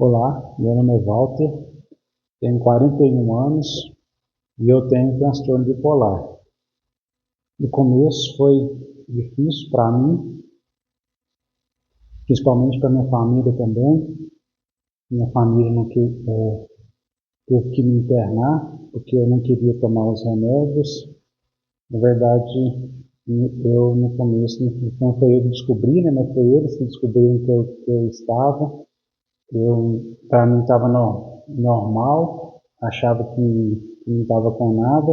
Olá, meu nome é Walter, tenho 41 anos e eu tenho transtorno bipolar. No começo foi difícil para mim, principalmente para minha família também. Minha família teve que me internar porque eu não queria tomar os remédios. Na verdade, eu no começo, não foi eu que descobri, né, mas foi eles que descobriram que eu estava. Para mim estava normal, achava que não estava com nada,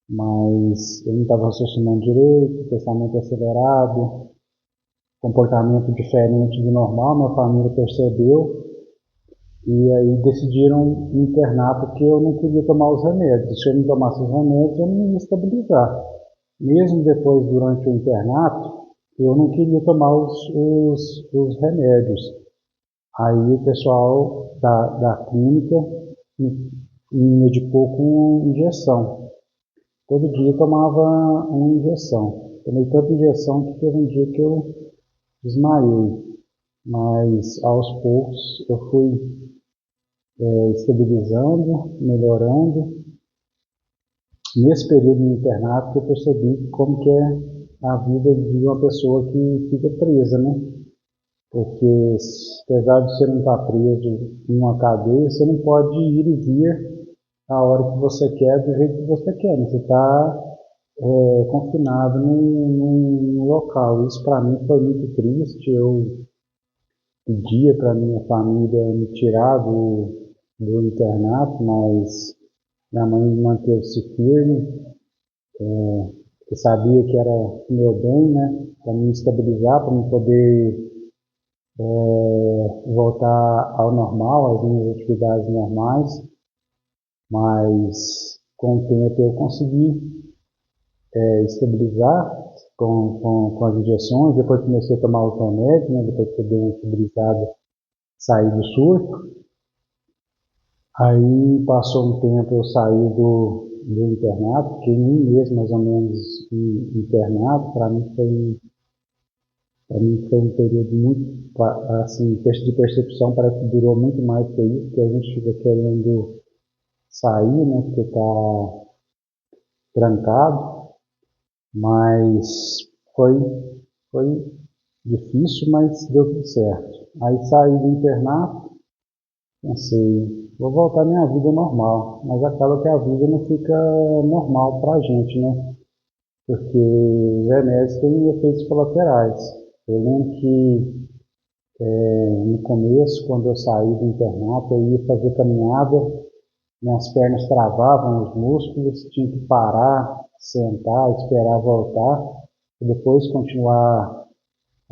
mas eu não estava raciocinando direito, pensamento acelerado, comportamento diferente do normal. Minha família percebeu e aí decidiram me internar porque eu não queria tomar os remédios. Se eu não tomasse os remédios, eu não ia estabilizar. Mesmo depois, durante o internato, eu não queria tomar os remédios. Aí o pessoal da clínica me medicou com injeção. Todo dia eu tomava uma injeção. Tomei tanta injeção que teve um dia que eu desmaiei. Mas aos poucos eu fui estabilizando, melhorando. Nesse período de internato que eu percebi como que é a vida de uma pessoa que fica presa, né? Porque apesar de você não estar preso em uma cadeia, você não pode ir e vir a hora que você quer, do jeito que você quer, né? Você está confinado num local. Isso para mim foi muito triste. Eu pedia para minha família me tirar do internato, mas minha mãe manteve-se firme, porque sabia que era o meu bem, né? Para me estabilizar, para me poder voltar ao normal, às minhas atividades normais. Mas com o tempo eu consegui estabilizar com as injeções. Depois comecei a tomar os remédios, né? Depois que eu dei uma estabilizada, saí do surto. Aí passou um tempo, eu saí do internato, fiquei um mês mais ou menos internado. Para mim foi um período muito, assim, de percepção, parece que durou muito mais que isso, porque a gente fica querendo sair, né, porque está trancado, mas foi, foi difícil, mas deu tudo certo. Aí saí do internato, pensei, vou voltar à minha vida normal, mas acaba que a vida não fica normal para a gente, né? Porque os remédios têm efeitos colaterais. Eu lembro que no começo, quando eu saí do internato, eu ia fazer caminhada, minhas pernas travavam os músculos, tinha que parar, sentar, esperar voltar, e depois continuar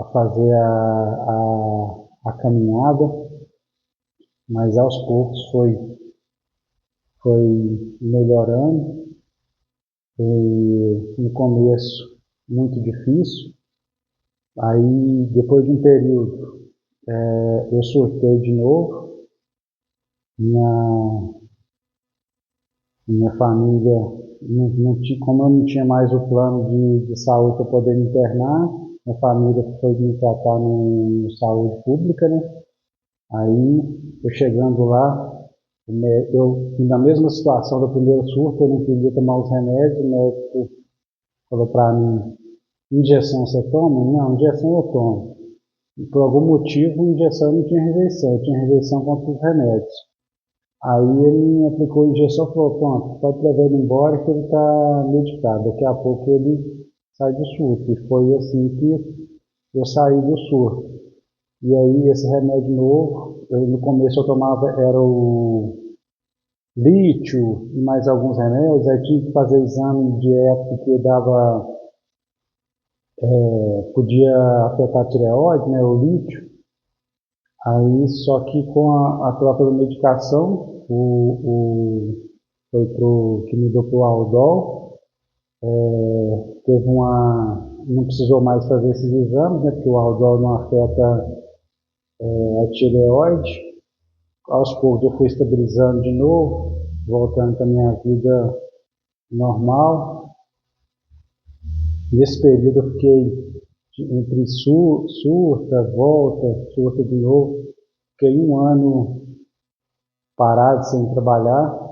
a fazer a caminhada, mas aos poucos foi melhorando. E no começo muito difícil, aí depois de um período eu surtei de novo. Minha, minha família, não tinha, como eu não tinha mais o plano de saúde para poder me internar, minha família foi me tratar no saúde pública, né? Aí eu chegando lá, eu na mesma situação do primeiro surto, eu não queria tomar os remédios. O médico falou para mim: injeção você toma? Não, injeção eu tomo. E por algum motivo, injeção não tinha rejeição, eu tinha rejeição contra os remédios. Aí ele me aplicou a injeção e falou: pronto, pode levar ele embora que ele está medicado, daqui a pouco ele sai do surto. E foi assim que eu saí do surto. E aí esse remédio novo, no começo eu tomava, era o lítio e mais alguns remédios. Aí tinha que fazer exame de época que dava, podia afetar a tireoide, né, o lítio. Aí só que com a própria medicação, foi que mudou para o Aldol, não precisou mais fazer esses exames, né, porque o Aldol não afeta a tireoide. Aos poucos eu fui estabilizando de novo, voltando para a minha vida normal. Nesse período eu fiquei entre surta, volta, surta de novo. fiquei um ano parado, sem trabalhar,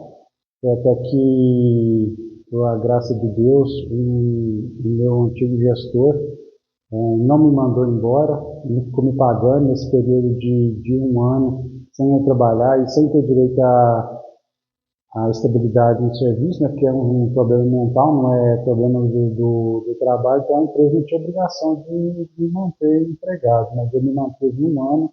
até que, por a graça de Deus, o meu antigo gestor não me mandou embora, ele ficou me pagando nesse período de um ano, sem eu trabalhar e sem ter direito a estabilidade no serviço, né, porque é um problema mental, não é problema do trabalho, então a empresa não tinha obrigação de manter empregado, mas ele me manteve um ano,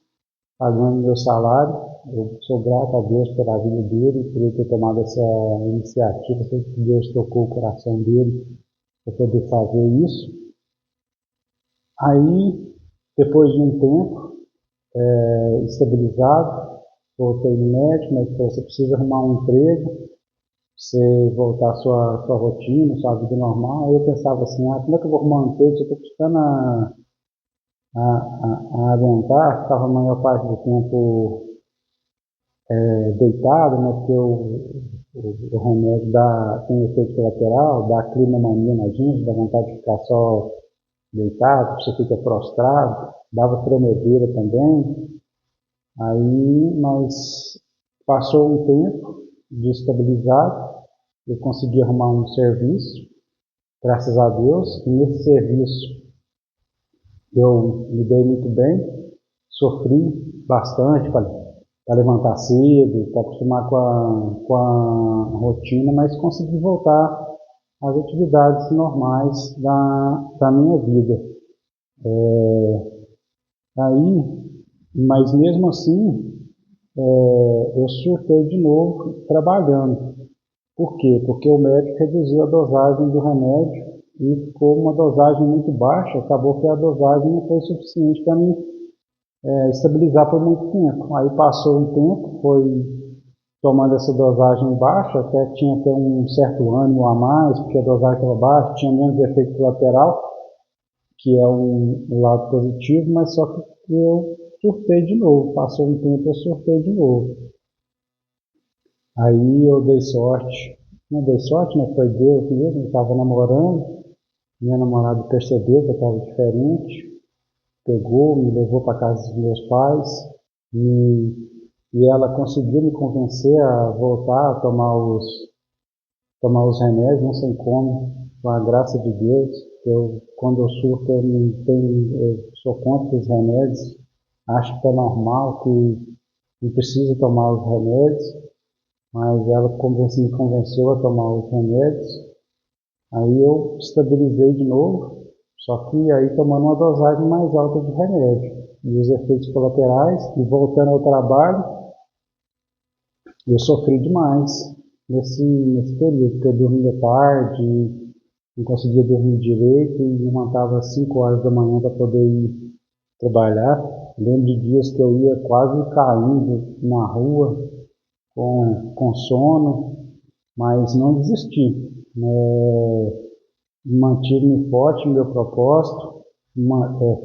pagando meu salário. Eu sou grato a Deus pela vida dele, por ele ter tomado essa iniciativa, sei que Deus tocou o coração dele para poder fazer isso. Aí, depois de um tempo, estabilizado, voltei no médico, mas falou, você precisa arrumar um emprego, você voltar à sua rotina, sua vida normal. Aí eu pensava assim, como é que eu vou arrumar um emprego? Eu estou custando a aguentar, ficava a maior parte do tempo deitado, né? Porque o remédio tem efeito colateral, dá climomania na gente, dá vontade de ficar só deitado, você fica prostrado, dava tremedeira também. Aí, mas passou um tempo de estabilizado, eu consegui arrumar um serviço, graças a Deus, e nesse serviço eu me dei muito bem, sofri bastante para levantar cedo, para acostumar com a rotina, mas consegui voltar às atividades normais da minha vida. Aí, mas mesmo assim, eu surtei de novo trabalhando. Por quê? Porque o médico reduziu a dosagem do remédio e ficou uma dosagem muito baixa, acabou que a dosagem não foi suficiente para mim estabilizar por muito tempo. Aí passou um tempo, foi tomando essa dosagem baixa, até tinha até um certo ânimo a mais, porque a dosagem estava baixa, tinha menos efeito colateral, que é um lado positivo, mas só que eu surtei de novo, passou um tempo eu surtei de novo. Aí eu dei sorte, não dei sorte, né? Foi Deus mesmo, eu estava namorando, minha namorada percebeu que eu estava diferente, pegou, me levou para casa dos meus pais e ela conseguiu me convencer a voltar a tomar os remédios, não sei como, com a graça de Deus. Quando eu surto, eu sou contra os remédios, acho que é normal, que não precisa tomar os remédios, mas ela me convenceu a tomar os remédios. Aí eu estabilizei de novo, só que aí tomando uma dosagem mais alta de remédio. E os efeitos colaterais, e voltando ao trabalho, eu sofri demais nesse período, porque eu dormia tarde, não conseguia dormir direito e levantava às 5 horas da manhã para poder ir trabalhar. Lembro de dias que eu ia quase caindo na rua com sono, mas não desisti. Mantive-me forte no meu propósito,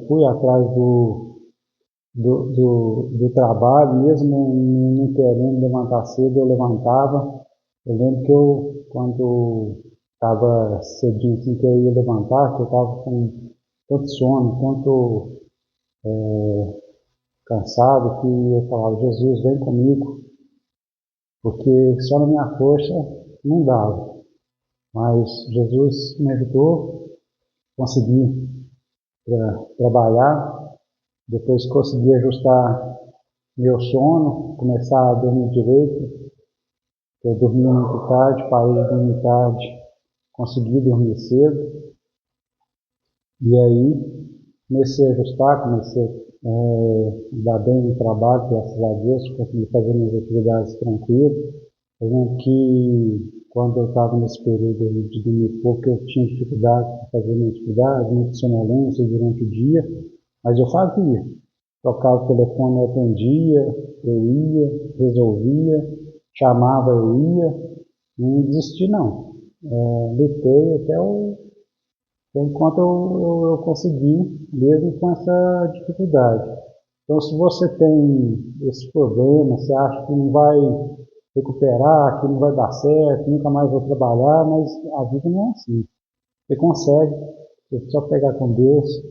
fui atrás do trabalho, mesmo não querendo levantar cedo, eu levantava. Eu lembro que quando estava cedinho assim que eu ia levantar, que eu estava com tanto sono, tanto cansado, que eu falava, Jesus, vem comigo, porque só na minha força não dava. Mas Jesus me ajudou, consegui trabalhar, depois consegui ajustar meu sono, começar a dormir direito. Eu dormia muito tarde, parei de dormir tarde, consegui dormir cedo. E aí comecei a ajustar, comecei a dar bem no trabalho, graças a Deus, consegui fazer minhas atividades tranquilas. Eu lembro que quando eu estava nesse período de dormir pouco, eu tinha dificuldade para fazer minhas atividades, muita sonolência durante o dia, mas eu fazia. Tocava o telefone, eu atendia, eu ia, resolvia, chamava, eu ia, não desisti não. Lutei até enquanto eu consegui, mesmo com essa dificuldade. Então, se você tem esse problema, você acha que não vai recuperar, que não vai dar certo, nunca mais vou trabalhar, mas a vida não é assim. Você consegue, é só pegar com Deus,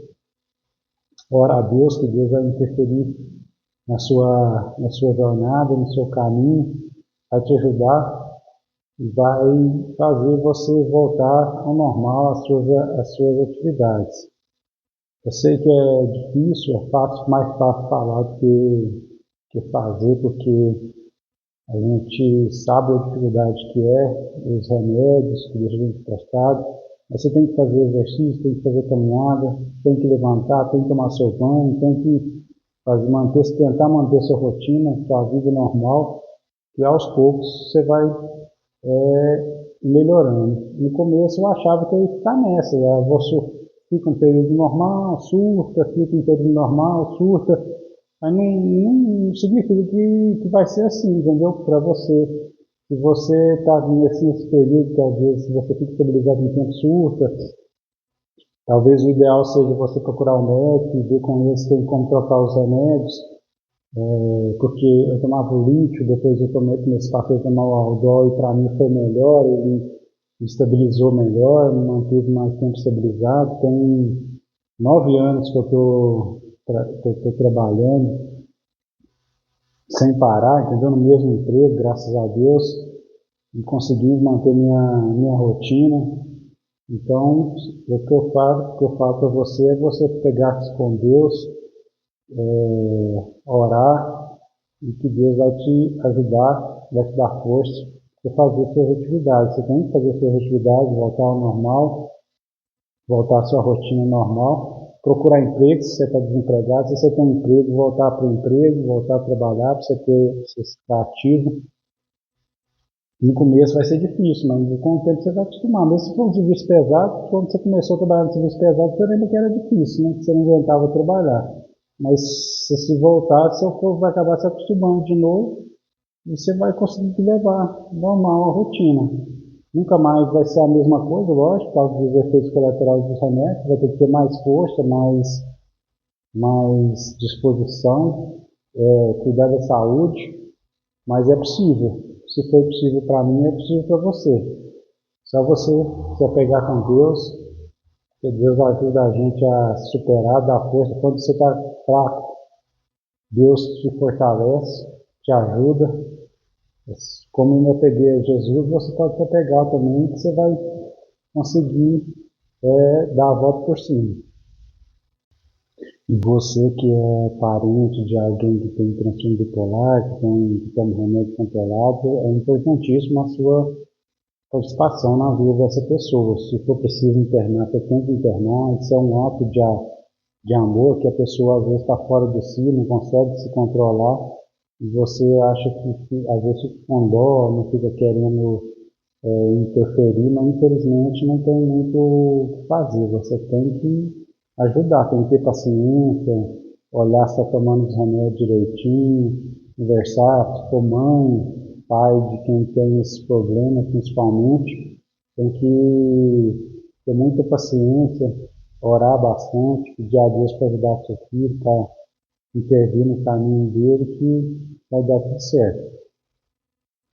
orar a Deus, que Deus vai interferir na sua jornada, no seu caminho, vai te ajudar e vai fazer você voltar ao normal, às suas atividades. Eu sei que é difícil, é fácil, mais fácil falar do que fazer, porque a gente sabe a dificuldade que é, os remédios que deixam a gente prostrado. Mas você tem que fazer exercício, tem que fazer caminhada, tem que levantar, tem que tomar seu banho, tem que tentar manter sua rotina, sua vida normal, e aos poucos você vai melhorando. No começo eu achava que eu ia ficar nessa, fica um período normal, surta, fica um período normal, surta, mas não significa que vai ser assim, entendeu? Para você. Se você está nesse período que às vezes você fica estabilizado em tempo surta, talvez o ideal seja você procurar um médico e ver com ele se tem como trocar os remédios, porque eu tomava o lítio, depois eu passei a tomar o Aldol e para mim foi melhor, ele me estabilizou melhor, me manteve mais tempo estabilizado. Tem 9 anos que eu estou trabalhando sem parar, entendeu? No mesmo emprego, graças a Deus, e consegui manter minha rotina. Então, o que eu falo para você é você pegar-se com Deus, orar, e que Deus vai te ajudar, vai te dar força para fazer suas atividades. Você tem que fazer suas atividades, voltar ao normal, voltar à sua rotina normal, procurar emprego se você está desempregado, se você tem um emprego, voltar para o emprego, voltar a trabalhar para você estar ativo. No começo vai ser difícil, mas com o tempo você vai acostumar. Mesmo se for um serviço pesado, quando você começou a trabalhar no serviço pesado, você lembra que era difícil, né? Que você não aguentava trabalhar. Mas se voltar, seu corpo vai acabar se acostumando de novo e você vai conseguir levar normal a rotina. Nunca mais vai ser a mesma coisa, lógico, por causa dos efeitos colaterais dos remédios, vai ter que ter mais força, mais disposição, cuidar da saúde, mas é possível. Se foi possível para mim, é possível para você. Só você se apegar com Deus, que Deus ajuda a gente a superar, dar força. Quando você está fraco, Deus te fortalece, te ajuda. Como eu me apeguei a Jesus, você pode se apegar também, que você vai conseguir dar a volta por cima. E você que é parente de alguém que tem transtorno bipolar, que toma remédio controlado, é importantíssimo a sua participação na vida dessa pessoa. Se for preciso internar, você tem que internar. Isso é um ato de amor, que a pessoa às vezes está fora de si, não consegue se controlar, e você acha que às vezes fica com dó, não fica querendo interferir, mas infelizmente não tem muito o que fazer. Você tem que ajudar, tem que ter paciência, olhar se está tomando os remédios direitinho, conversar, se for mãe, pai de quem tem esse problema, principalmente, tem que ter muita paciência, orar bastante, pedir a Deus para ajudar seu filho, para intervir no caminho dele, que vai dar tudo certo.